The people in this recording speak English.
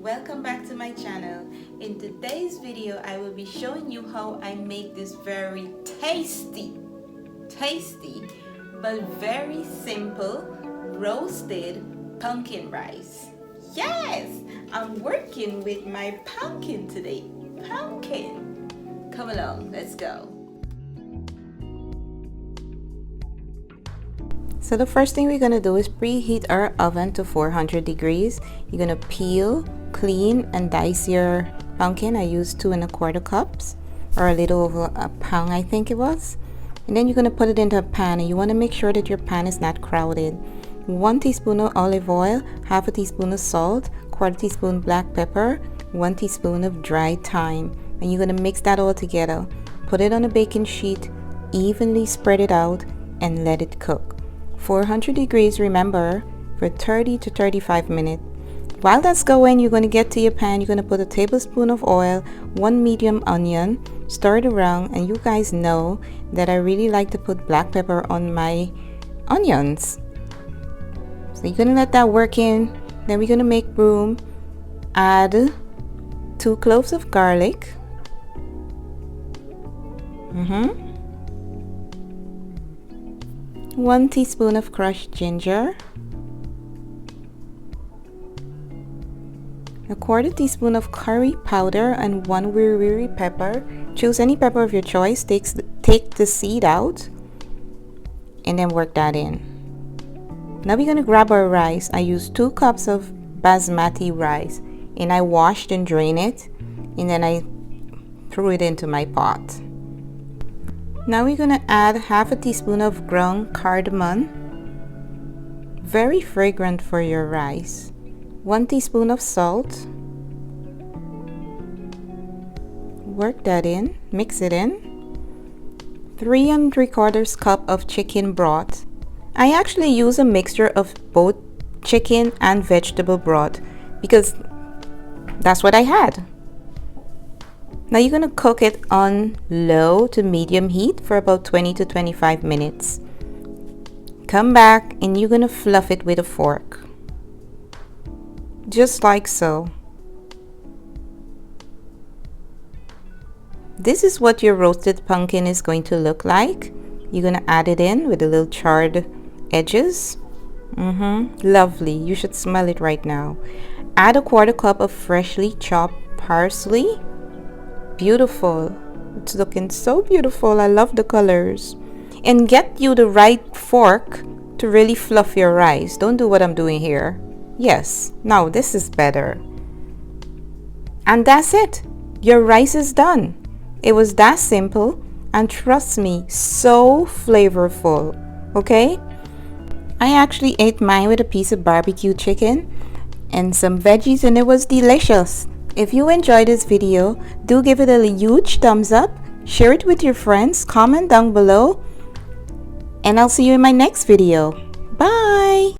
Welcome back to my channel. In today's video I will be showing you how I make this very tasty but very simple roasted pumpkin rice. Yes, I'm working with my pumpkin today. Pumpkin, come along, let's go. So the first thing we're going to do is preheat our oven to 400 degrees. You're going to peel, clean, and dice your pumpkin. I used 2 1/4 cups, or a little over a pound I think it was. And then you're going to put it into a pan, and you want to make sure that your pan is not crowded. 1 teaspoon of olive oil, half a teaspoon of salt, 1/4 teaspoon black pepper, 1 teaspoon of dried thyme. And you're going to mix that all together. Put it on a baking sheet, evenly spread it out, and let it cook. 400 degrees, remember, for 30 to 35 minutes. While that's going, you're going to get to your pan. You're going to put a tablespoon of oil, 1 medium onion, stir it around, and you guys know that I really like to put black pepper on my onions. So you're going to let that work in. Then we're going to make room. Add 2 cloves of garlic. 1 teaspoon of crushed ginger, 1/4 teaspoon of curry powder, and 1 wiri pepper. Choose any pepper of your choice. Take the seed out and then work that in. Now we're going to grab our rice. I used 2 cups of basmati rice, and I washed and drained it, and then I threw it into my pot. Now we're going to add half a teaspoon of ground cardamom, very fragrant for your rice, 1 teaspoon of salt, work that in, mix it in, 3 3/4 cup of chicken broth. I actually use a mixture of both chicken and vegetable broth because that's what I had. Now you're going to cook it on low to medium heat for about 20 to 25 minutes. Come back and you're going to fluff it with a fork. Just like so. This is what your roasted pumpkin is going to look like. You're going to add it in with the little charred edges. Lovely. You should smell it right now. Add a 1/4 cup of freshly chopped parsley. Beautiful. It's looking so beautiful. I love the colors. And get you the right fork to really fluff your rice. Don't do what I'm doing here. Yes, now this is better. And that's it. Your rice is done. It was that simple, and trust me, so flavorful. Okay? I actually ate mine with a piece of barbecue chicken and some veggies, and it was delicious. If you enjoyed this video, do give it a huge thumbs up, share it with your friends, comment down below, and I'll see you in my next video. Bye!